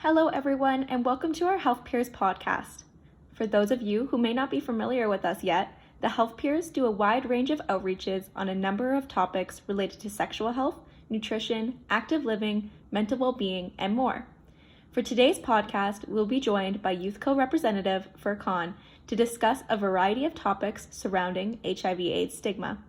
Hello, everyone, and welcome to our Health Peers podcast. For those of you who may not be familiar with us yet, the Health Peers do a wide range of outreaches on a number of topics related to sexual health, nutrition, active living, mental well-being, and more. For today's podcast, we'll be joined by YouthCO representative Furqan to discuss a variety of topics surrounding HIV/AIDS stigma.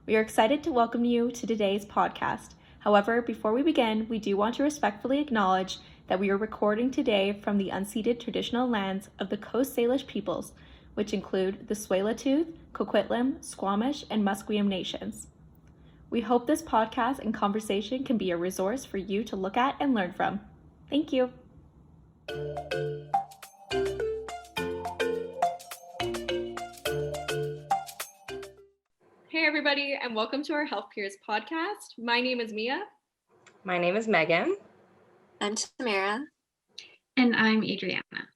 We are excited to welcome you to today's podcast. However, before we begin, we do want to respectfully acknowledge that we are recording today from the unceded traditional lands of the Coast Salish Peoples, which include the Tsleil-Waututh, Kwikwetlem, Squamish, and Musqueam nations. We hope this podcast and conversation can be a resource for you to look at and learn from. Thank you. Hey everybody, and welcome to our Health Peers podcast. My name is Mia. My name is Meaghan. I'm Tamara. And I'm Adrianna.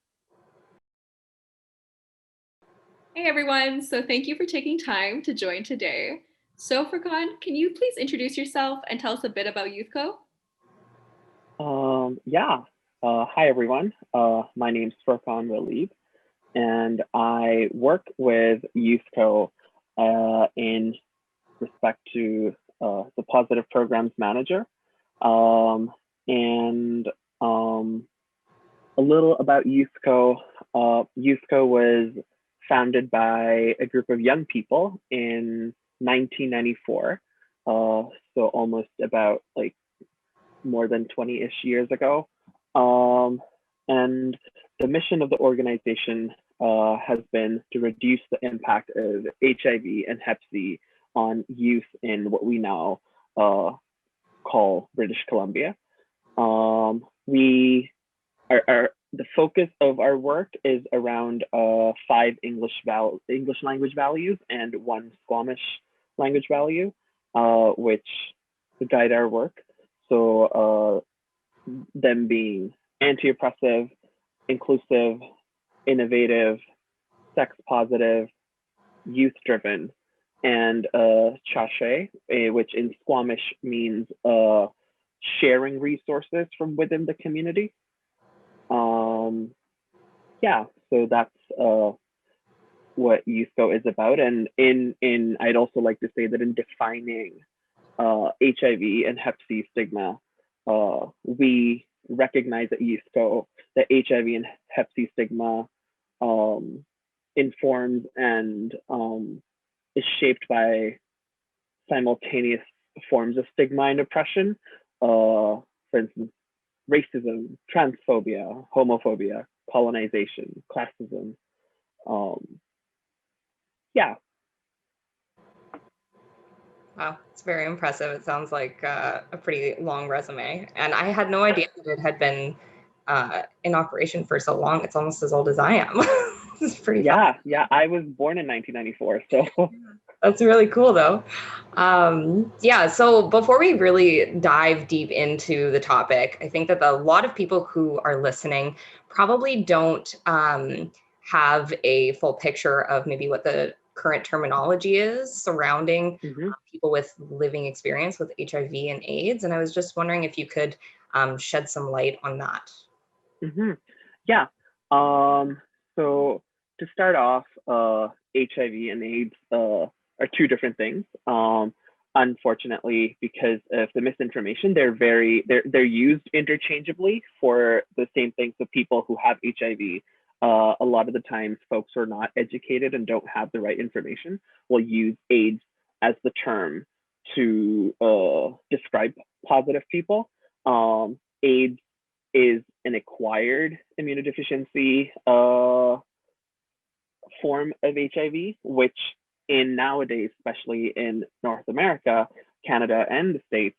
Hey everyone, so thank you for taking time to join today. So Furqan, can you please introduce yourself and tell us a bit about YouthCO? Hi everyone. My name's Furqan Walid, and I work with YouthCO in respect to the Positive Programs Manager. And a little about YouthCO. YouthCO was founded by a group of young people in 1994, so almost about like more than 20-ish years ago. And the mission of the organization has been to reduce the impact of HIV and Hep C on youth in what we now call British Columbia. The focus of our work is around 5 English language values and 1 Squamish language value, which guide our work. So them being anti-oppressive, inclusive, innovative, sex positive, youth-driven, and chache, which in Squamish means sharing resources from within the community. So that's what YouthCO is about. And in I'd also like to say that in defining HIV and Hep C stigma, we recognize at YouthCO that HIV and Hep C stigma informs and is shaped by simultaneous forms of stigma and oppression. For instance, racism, transphobia, homophobia, colonization, classism. Wow, it's very impressive. It sounds like a pretty long resume. And I had no idea that it had been in operation for so long. It's almost as old as I am. It's pretty fun. Yeah, I was born in 1994, so. That's really cool though. So before we really dive deep into the topic, I think that a lot of people who are listening probably don't have a full picture of maybe what the current terminology is surrounding people with living experience with HIV and AIDS. And I was just wondering if you could shed some light on that. So to start off, HIV and AIDS are 2 different things. Unfortunately, because of the misinformation, they're used interchangeably for the same thing. So people who have HIV, a lot of the times folks who are not educated and don't have the right information will use AIDS as the term to describe positive people. AIDS is an acquired immunodeficiency form of HIV, which in nowadays, especially in North America, Canada, and the States,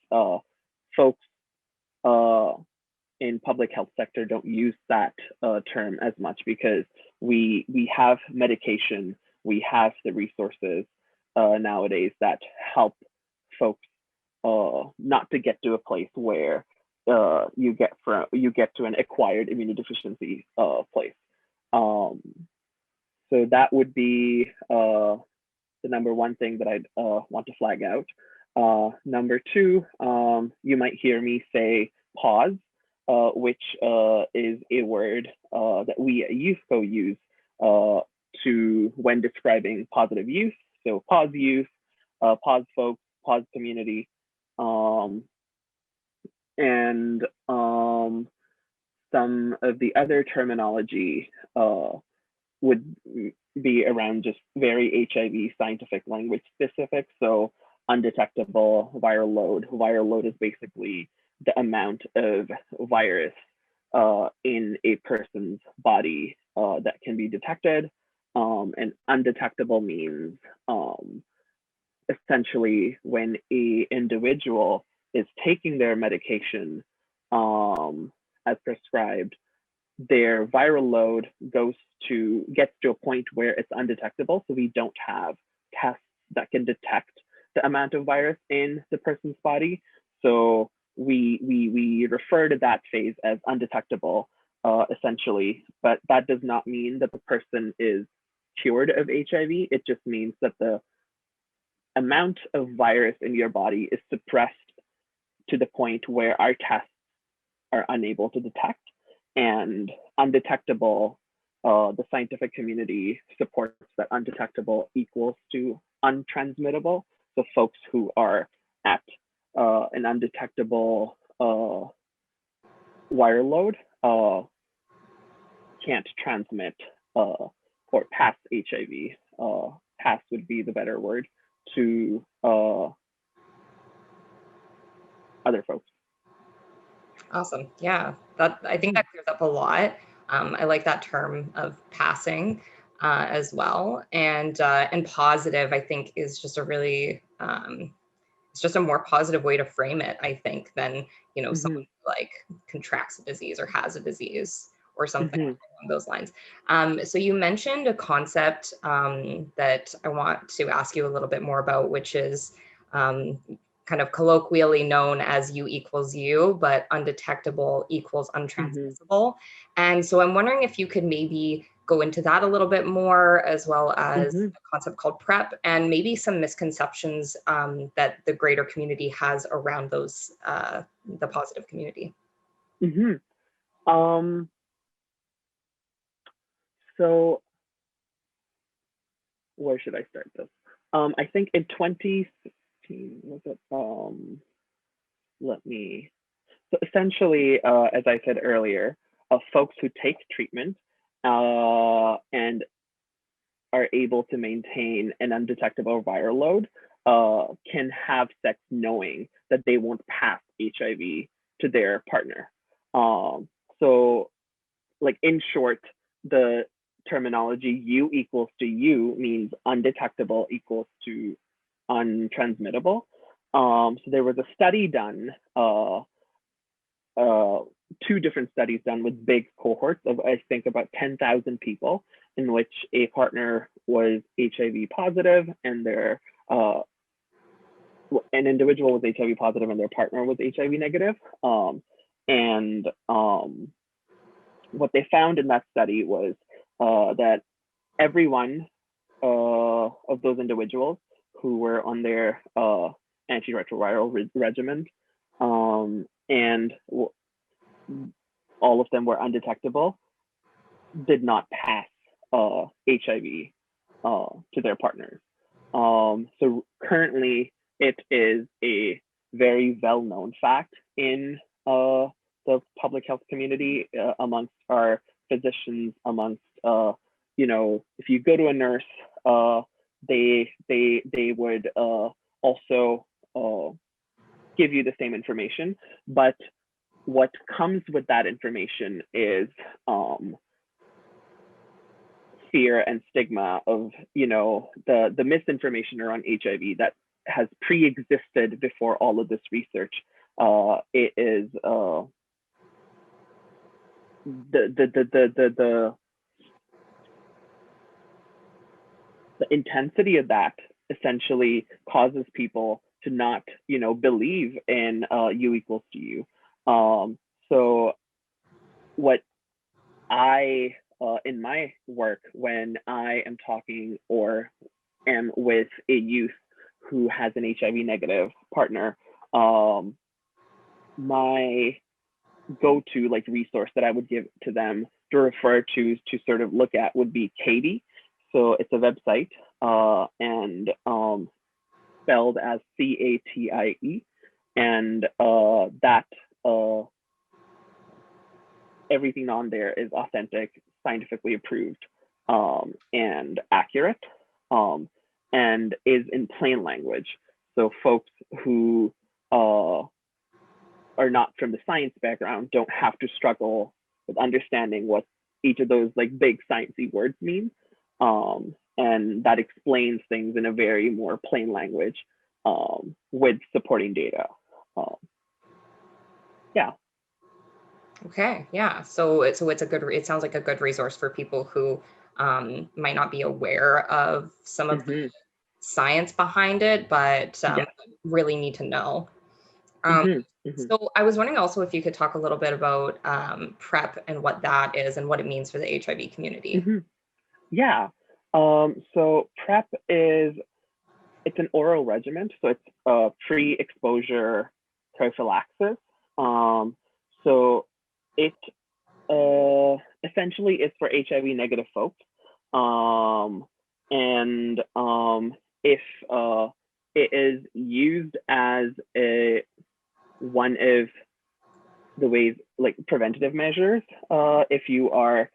folks in public health sector don't use that term as much because we have medication, we have the resources nowadays that help folks not to get to a place where you get to an acquired immunodeficiency place. So that would be the number 1 thing that I'd want to flag out. Number 2, you might hear me say pause which is a word that we at YouthCO use when describing positive youth. So Poz Youth, Poz folks, Poz community, and some of the other terminology would be around just very HIV scientific language specific. So undetectable viral load. Viral load is basically the amount of virus in a person's body that can be detected. And undetectable means essentially when an individual is taking their medication as prescribed, their viral load gets to a point where it's undetectable. So we don't have tests that can detect the amount of virus in the person's body. So we refer to that phase as undetectable, essentially, but that does not mean that the person is cured of HIV. It just means that the amount of virus in your body is suppressed to the point where our tests are unable to detect. And undetectable, the scientific community supports that undetectable equals to untransmittable. So folks who are at an undetectable viral load can't transmit or pass HIV. Pass would be the better word to other folks. Awesome. Yeah, I think that clears up a lot. I like that term of passing as well. And positive, I think, is just a really, it's just a more positive way to frame it, I think, than, someone who like contracts a disease or has a disease or something along those lines. So you mentioned a concept that I want to ask you a little bit more about, which is kind of colloquially known as U equals U, but undetectable equals untransmissible. And so I'm wondering if you could maybe go into that a little bit more, as well as a concept called PrEP, and maybe some misconceptions that the greater community has around those, the positive community. So where should I start this? I think in 2016, was it, so essentially, as I said earlier, folks who take treatment and are able to maintain an undetectable viral load can have sex knowing that they won't pass HIV to their partner. So like in short, the terminology U equals to U means undetectable equals to untransmittable. So there was a study done, 2 different studies done with big cohorts of, I think, about 10,000 people, in which a partner was HIV positive and an individual was HIV positive and their partner was HIV negative. What they found in that study was that every one of those individuals who were on their antiretroviral regimen and all of them were undetectable, did not pass HIV to their partners. So currently, it is a very well-known fact in the public health community, amongst our physicians, amongst if you go to a nurse, they would also give you the same information. But what comes with that information is fear and stigma of the misinformation around HIV that has pre-existed before all of this research. It is the intensity of that essentially causes people to not believe in U equals to U. So what I in my work, when I am talking or am with a youth who has an HIV negative partner, my go-to like resource that I would give to them to refer to sort of look at would be CATIE. So it's a website and spelled as CATIE, and that everything on there is authentic, scientifically approved, and accurate, and is in plain language. So folks who are not from the science background don't have to struggle with understanding what each of those like big sciencey words mean. And that explains things in a very more plain language with supporting data. Yeah. Okay, yeah. So it's a good, it sounds like a good resource for people who might not be aware of some of the science behind it, but really need to know. So I was wondering also if you could talk a little bit about PrEP and what that is and what it means for the HIV community. Yeah. So PrEP it's an oral regimen, so it's pre-exposure prophylaxis. So it essentially is for HIV negative folks. And if it is used as one of the ways, like preventative measures, if you're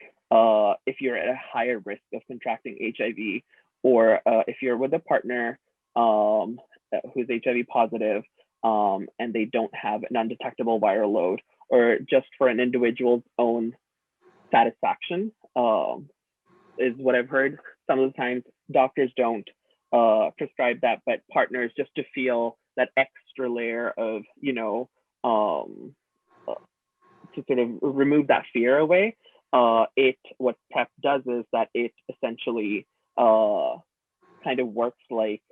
at a higher risk of contracting HIV, or if you're with a partner who's HIV positive and they don't have an undetectable viral load, or just for an individual's own satisfaction, is what I've heard. Some of the times doctors don't prescribe that, but partners, just to feel that extra layer of, to sort of remove that fear away. What PrEP does is that it essentially kind of works like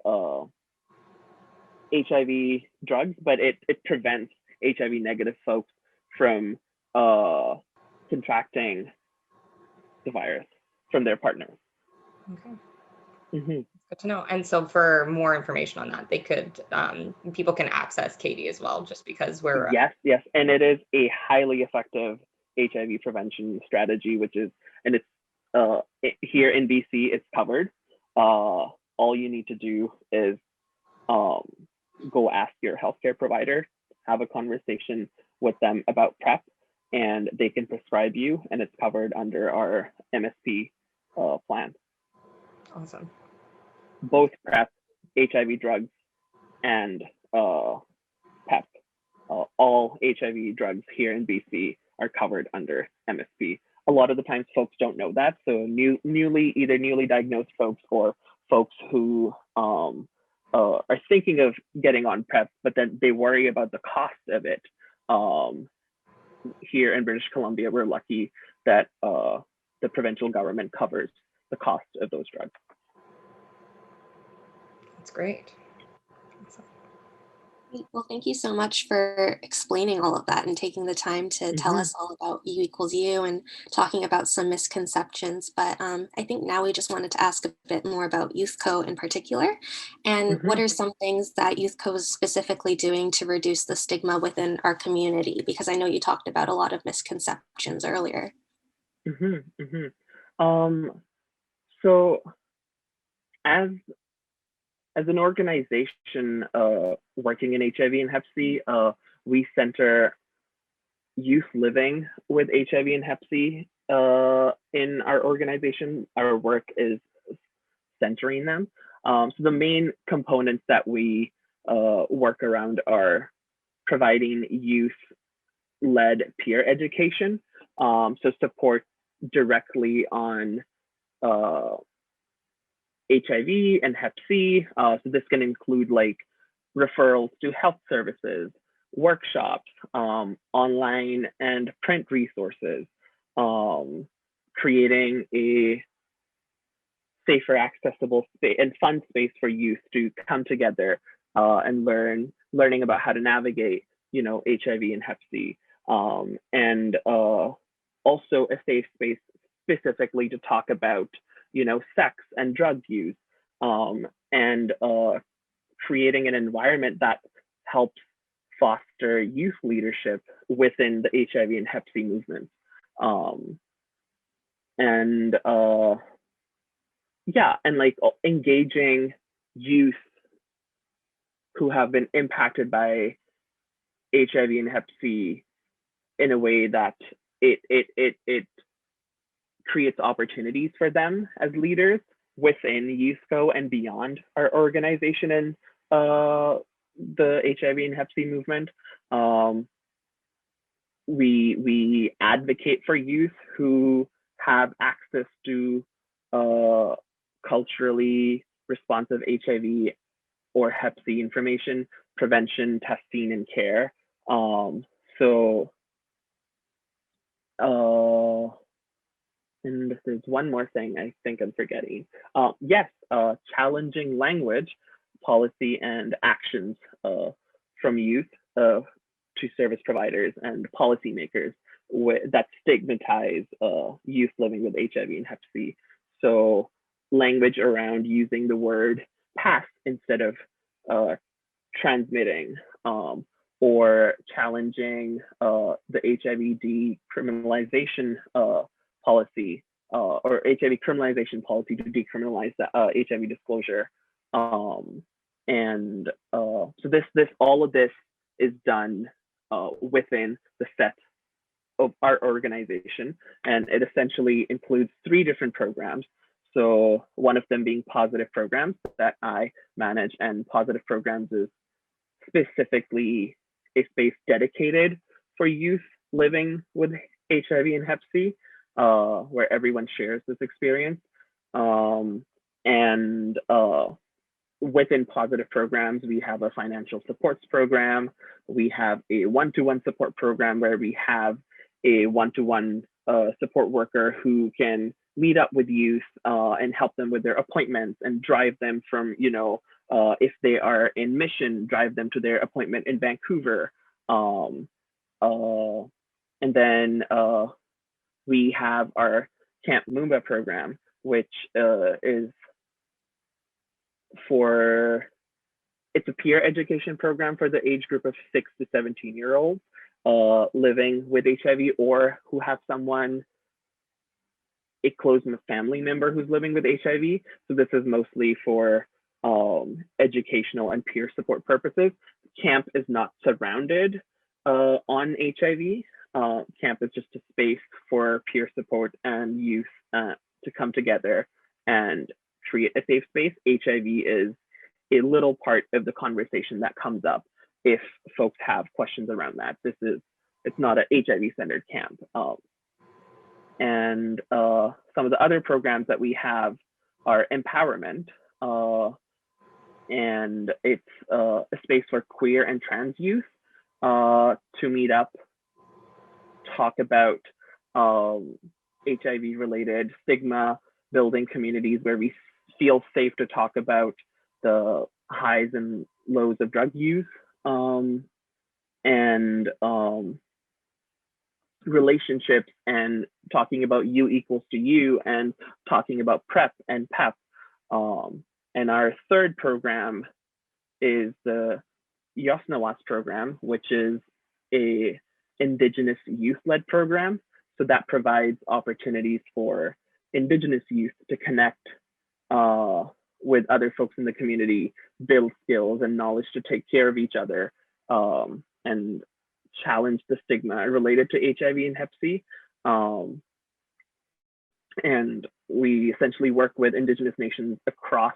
HIV drugs, but it prevents HIV negative folks from contracting the virus from their partner. Okay. Good to know. And so for more information on that, they could, people can access CATIE as well, just because we're... Yes. And it is a highly effective HIV prevention strategy, and it's here in BC, it's covered. All you need to do is go ask your healthcare provider, have a conversation with them about PrEP, and they can prescribe you, and it's covered under our MSP plan. Awesome. Both PrEP, HIV drugs, and PEP, all HIV drugs here in BC are covered under MSP. A lot of the times folks don't know that. So either newly diagnosed folks or folks who are thinking of getting on PrEP, but then they worry about the cost of it. Here in British Columbia, we're lucky that the provincial government covers the cost of those drugs. That's great. Well, thank you so much for explaining all of that and taking the time to tell us all about U=U and talking about some misconceptions. But I think now we just wanted to ask a bit more about YouthCO in particular. And what are some things that YouthCO is specifically doing to reduce the stigma within our community? Because I know you talked about a lot of misconceptions earlier. So as an organization working in HIV and Hep C, we center youth living with HIV and Hep C in our organization. Our work is centering them. So the main components that we work around are providing youth-led peer education, so support directly on HIV and Hep C. So this can include like referrals to health services, workshops, online and print resources, creating a safer, accessible space and fun space for youth to come together and learning about how to navigate, HIV and Hep C, and also a safe space specifically to talk about sex and drug use, and creating an environment that helps foster youth leadership within the HIV and Hep C movement. And like engaging youth who have been impacted by HIV and Hep C in a way that it creates opportunities for them as leaders within YouthCO and beyond our organization and the HIV and Hep C movement. We advocate for youth who have access to culturally responsive HIV or Hep C information, prevention, testing, and care. And there's one more thing I think I'm forgetting. Yes, challenging language, policy, and actions from youth to service providers and policymakers that stigmatize youth living with HIV and Hep C. So language around using the word pass instead of transmitting, or challenging the HIV decriminalization policy or HIV criminalization policy to decriminalize the HIV disclosure. So all of this is done within the set of our organization, and it essentially includes 3 different programs. So one of them being positive programs that I manage, and positive programs is specifically a space dedicated for youth living with HIV and Hep C, where everyone shares this experience. Within positive programs, we have a financial supports program. We have a one-to-one support program where we have a one-to-one support worker who can meet up with youth and help them with their appointments and drive them from, if they are in Mission, drive them to their appointment in Vancouver. And then we have our Camp Moomba program, which is it's a peer education program for the age group of 6 to 17-year-olds living with HIV or who have a close family member who's living with HIV. So this is mostly for educational and peer support purposes. Camp is not surrounded on HIV. Camp is just a space for peer support and youth to come together and create a safe space. HIV is a little part of the conversation that comes up if folks have questions around that. It's not an HIV-centered camp. And some of the other programs that we have are empowerment, and it's a space for queer and trans youth to meet up, talk about HIV-related stigma, building communities where we feel safe to talk about the highs and lows of drug use, and relationships, and talking about U equals to U, and talking about PrEP and PEP. And our third program is the YouthCO program, which is a Indigenous youth-led program. So that provides opportunities for Indigenous youth to connect with other folks in the community, build skills and knowledge to take care of each other, and challenge the stigma related to HIV and Hep C. And we essentially work with Indigenous nations across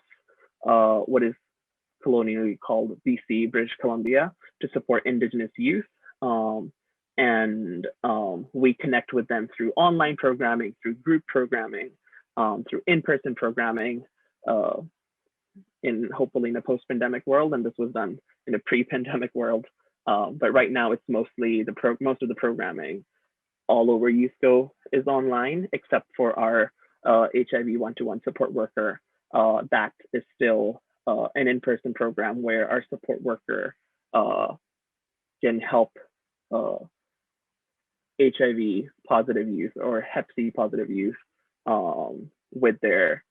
what is colonially called BC, British Columbia, to support Indigenous youth. We connect with them through online programming, through group programming, through in-person programming, hopefully in a post-pandemic world, and this was done in a pre-pandemic world. But right now it's mostly most of the programming all over YouthCO is online, except for our HIV one-to-one support worker. That is still an in-person program where our support worker can help HIV positive youth or Hep C positive youth with their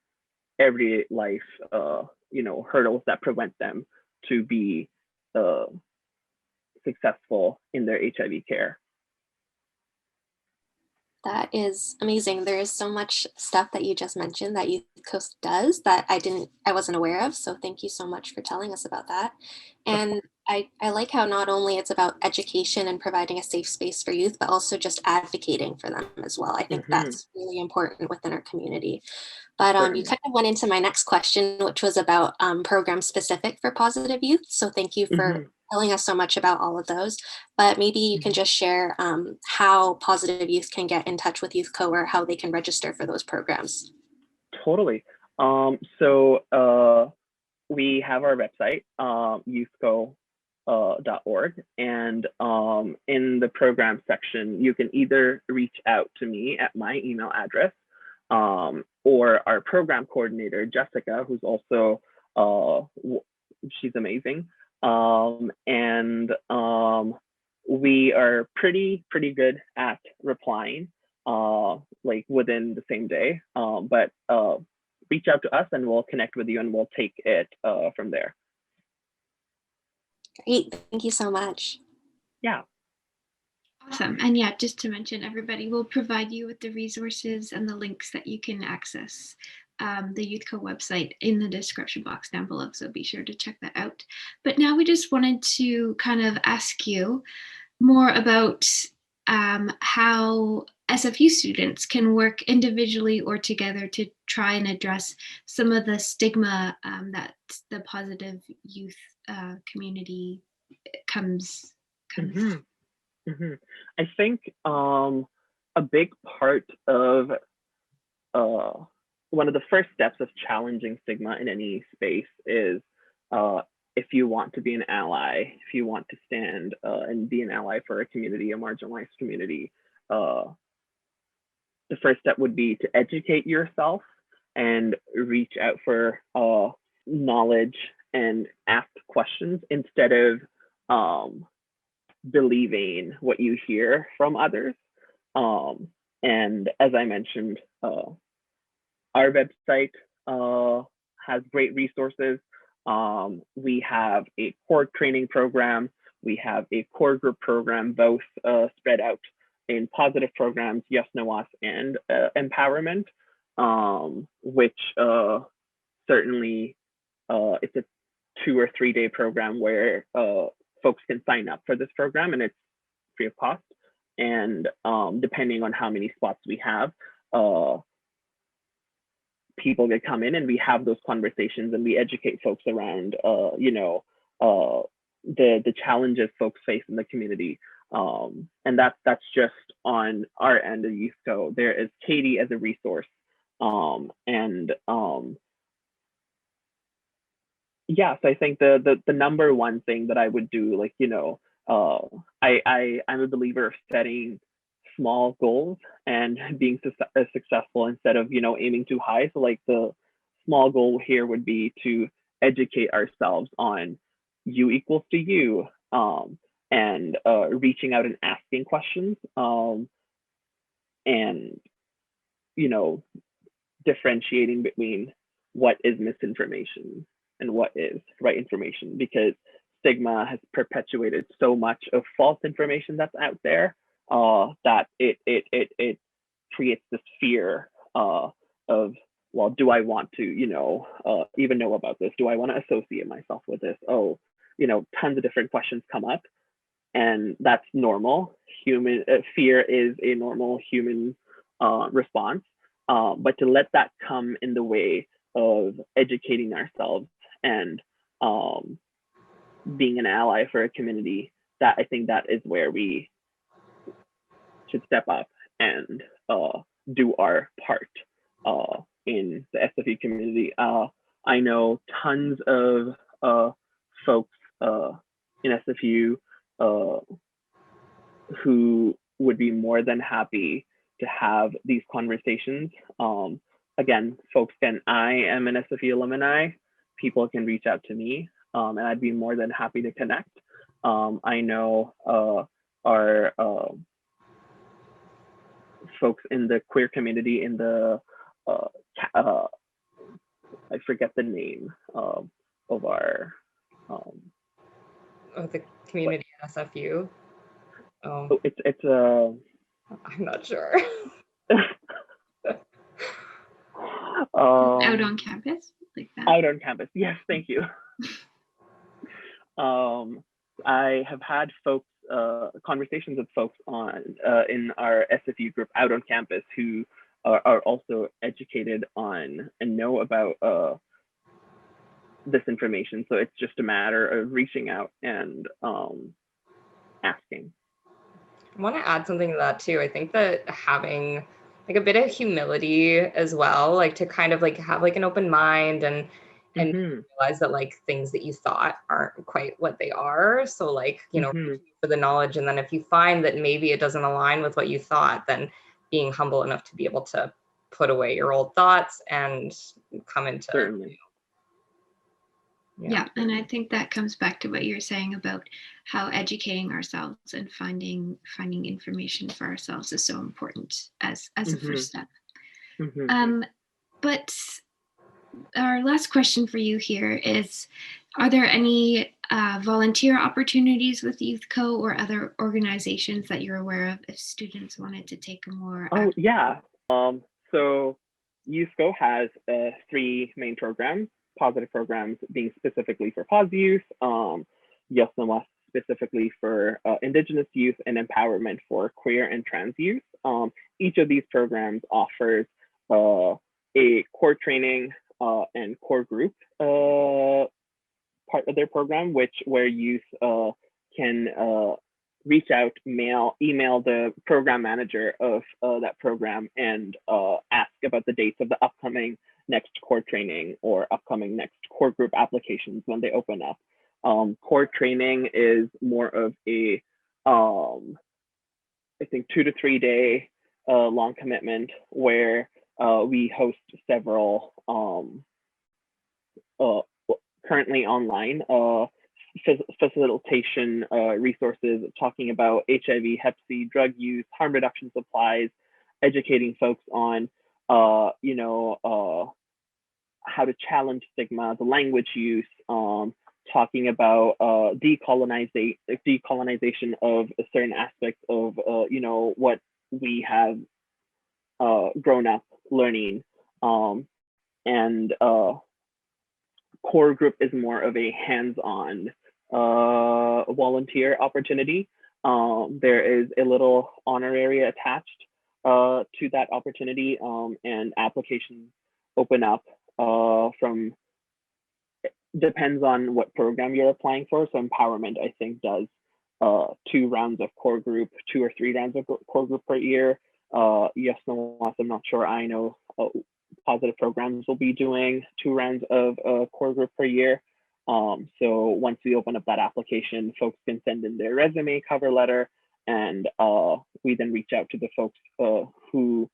everyday life, hurdles that prevent them to be successful in their HIV care. That is amazing. There is so much stuff that you just mentioned that YouthCO does that I wasn't aware of. So thank you so much for telling us about that. And I like how not only it's about education and providing a safe space for youth, but also just advocating for them as well. I think that's really important within our community. But you kind of went into my next question, which was about programs specific for positive youth. So thank you for telling us so much about all of those. But maybe you can just share how positive youth can get in touch with YouthCO or how they can register for those programs. Totally. So we have our website, youthco.org, and in the program section, you can either reach out to me at my email address, or our program coordinator, Jessica, who's also, she's amazing. We are pretty good at replying, like within the same day, but reach out to us and we'll connect with you and we'll take it from there. Great, thank you so much. Yeah. Awesome. And yeah, just to mention, everybody will provide you with the resources and the links that you can access the YouthCO website in the description box down below. So be sure to check that out. But now we just wanted to kind of ask you more about how SFU students can work individually or together to try and address some of the stigma that the positive youth community comes. I think a big part of one of the first steps of challenging stigma in any space is if you want to be an ally, if you want to stand and be an ally for a community, a marginalized community, the first step would be to educate yourself and reach out for knowledge and ask questions instead of believing what you hear from others. And as I mentioned, our website has great resources. We have a core training program. We have a core group program, both spread out in positive programs, yes, no, us, and empowerment, which certainly it's a 2 or 3 day program where folks can sign up for this program and it's free of cost. And depending on how many spots we have, people that come in and we have those conversations and we educate folks around, the challenges folks face in the community. And that's just on our end of YouthCO. There is Katie as a resource. Yeah, so I think the number one thing that I would do, like, I'm a believer of setting small goals and being successful instead of, aiming too high. So like the small goal here would be to educate ourselves on you equals to you, and reaching out and asking questions, and, differentiating between what is misinformation and what is right information, because stigma has perpetuated so much of false information that's out there, that it creates this fear of, well, do I want to, even know about this? Do I want to associate myself with this? Oh, tons of different questions come up, and that's normal. Fear is a normal human response, but to let that come in the way of educating ourselves and being an ally for a community, that I think that is where we should step up and do our part in the SFU community. I know tons of folks in SFU who would be more than happy to have these conversations. Again, I am an SFU alumni. People can reach out to me, and I'd be more than happy to connect. I know our folks in the queer community in the, I forget the name of our, the community SFU? Oh, Oh, it's I'm not sure. Out on campus, like that. Out on campus. Yes, thank you. I have had folks, conversations with folks in our SFU group out on campus who are also educated on and know about this information. So it's just a matter of reaching out and asking. I want to add something to that too. I think that having like a bit of humility as well, like to kind of like have like an open mind and realize that like things that you thought aren't quite what they are. So like, you know, for the knowledge. And then if you find that maybe it doesn't align with what you thought, then being humble enough to be able to put away your old thoughts and come into Certainly. Yeah, and I think that comes back to what you're saying about how educating ourselves and finding information for ourselves is so important as a first step. But our last question for you here is, are there any volunteer opportunities with YouthCO or other organizations that you're aware of if students wanted to take a more Oh, yeah. So YouthCO has 3 main programs. Positive programs being specifically for Poz Youth, YouthCO specifically for Indigenous youth, and empowerment for queer and trans youth. Each of these programs offers a core training and core group part of their program, where youth can reach out, email the program manager of that program and ask about the dates of the upcoming next core training or upcoming next core group applications when they open up. Core training is more of a, I think 2 to 3 day long commitment where we host several currently online facilitation resources talking about HIV, Hep C, drug use, harm reduction supplies, educating folks on how to challenge stigma, the language use, talking about decolonization of certain aspects of what we have grown up learning, and core group is more of a hands-on volunteer opportunity. There is a little honorary attached to that opportunity, and applications open up from, depends on what program you're applying for. So empowerment, I think, does 2 rounds of core group, 2 or 3 rounds of core group per year. Yes, no, I'm not sure. I know positive programs will be doing 2 rounds of core group per year. So once we open up that application, folks can send in their resume, cover letter, and we then reach out to the folks who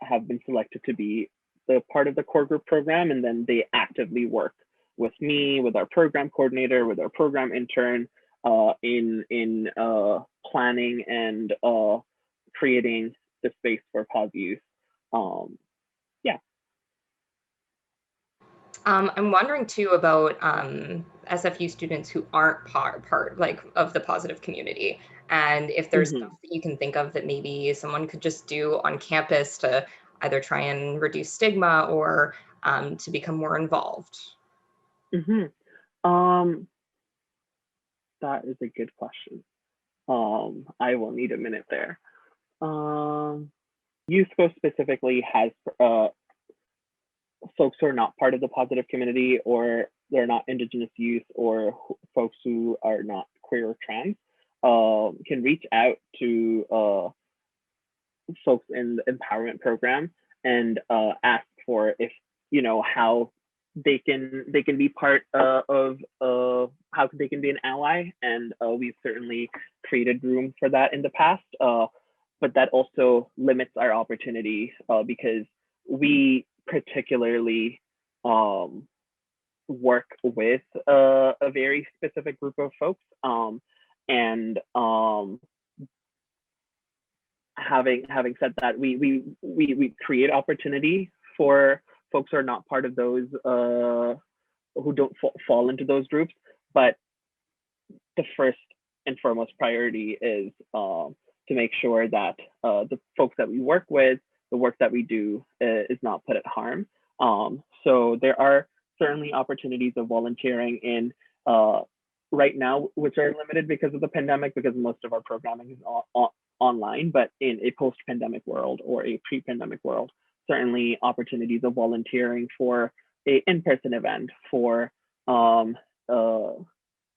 have been selected to be the part of the core group program, and then they actively work with me, with our program coordinator, with our program intern, in planning and creating the space for Poz Youth. I'm wondering too about SFU students who aren't part like of the positive community, and if there's stuff that you can think of that maybe someone could just do on campus to either try and reduce stigma or to become more involved. That is a good question. I will need a minute there. YouthCO specifically has folks who are not part of the positive community, or they're not Indigenous youth, or folks who are not queer or trans, can reach out to folks in the empowerment program and ask for if how they can be part of how they can be an ally, and we've certainly created room for that in the past, but that also limits our opportunity because we particularly work with a very specific group of folks, and having said that, we create opportunity for folks who are not part of those who don't fall into those groups, but the first and foremost priority is to make sure that the folks that we work with, the work that we do is not put at harm. So there are certainly opportunities of volunteering in right now, which are limited because of the pandemic, because most of our programming is online, but in a post-pandemic world or a pre-pandemic world, certainly opportunities of volunteering for a in-person event, for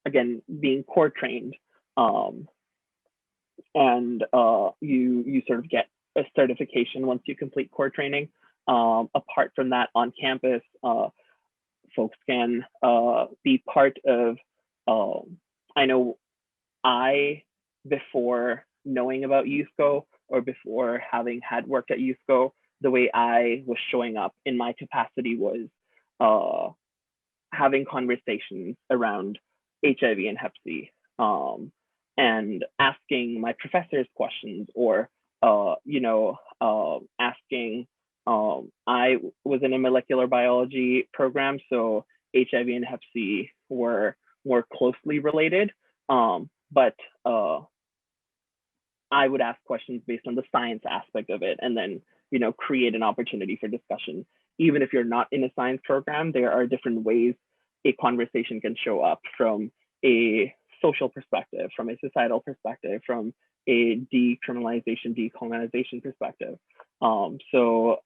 again, being core trained, and you sort of get a certification once you complete core training. Apart from that, on campus, folks can be part of, I know before knowing about YouthCO or before having had worked at YouthCO, the way I was showing up in my capacity was having conversations around HIV and Hep C, and asking my professors questions, or asking. I was in a molecular biology program, so HIV and Hep C were more closely related, but I would ask questions based on the science aspect of it, and then create an opportunity for discussion. Even if you're not in a science program, there are different ways a conversation can show up, from a social perspective, from a societal perspective, from a decriminalization, decolonization perspective. So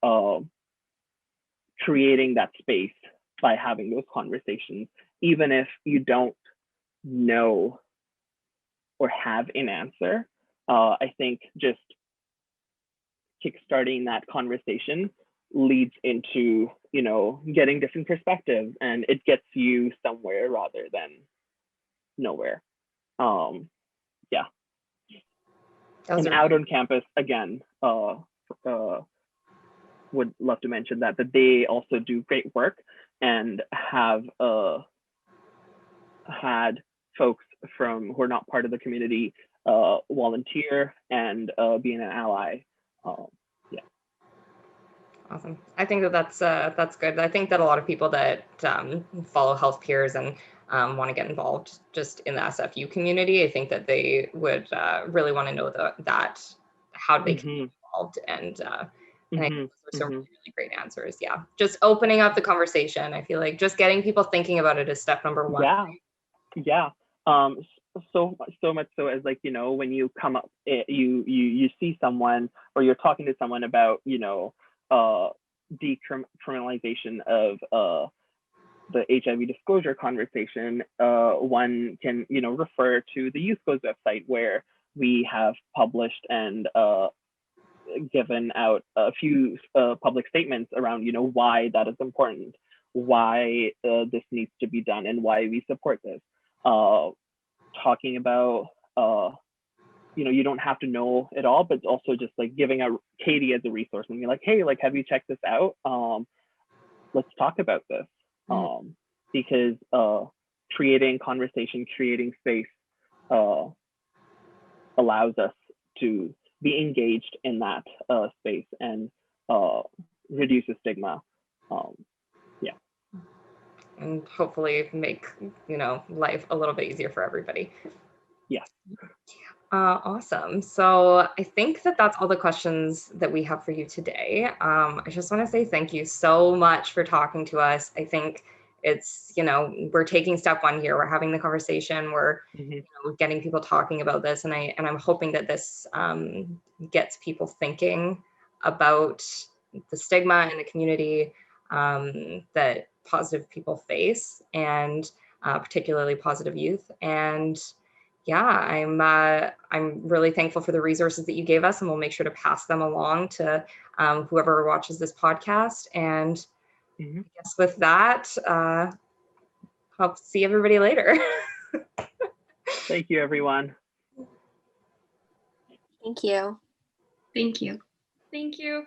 creating that space by having those conversations, even if you don't know or have an answer, I think just kickstarting that conversation leads into getting different perspectives, and it gets you somewhere rather than nowhere. Yeah. And out on campus, again, would love to mention that they also do great work and have had folks who are not part of the community volunteer and being an ally. Yeah. Awesome. I think that's good. I think that a lot of people that follow health peers and want to get involved just in the SFU community, I think that they would really want to know that how they can be involved, and I think those are some really great answers. Yeah, just opening up the conversation. I feel like just getting people thinking about it is step number one. Yeah. So much so as, like, when you come up, you see someone, or you're talking to someone about decriminalization of the HIV disclosure conversation, one can refer to the YouthCO's website, where we have published and given out a few public statements around why that is important, why this needs to be done, and why we support this. Talking about you don't have to know it all, but also just like giving out Katie as a resource and being like, hey, like, have you checked this out? Let's talk about this. Because creating conversation, creating space allows us to be engaged in that space and reduces stigma. Yeah. And hopefully make life a little bit easier for everybody. Yeah. Awesome. So I think that that's all the questions that we have for you today. I just want to say thank you so much for talking to us. I think it's, we're taking step one here. We're having the conversation. We're getting people talking about this, and I'm hoping that this gets people thinking about the stigma in the community that positive people face, and particularly positive youth. And yeah, I'm really thankful for the resources that you gave us, and we'll make sure to pass them along to whoever watches this podcast. And I guess with that, I'll see everybody later. Thank you, everyone. Thank you. Thank you. Thank you.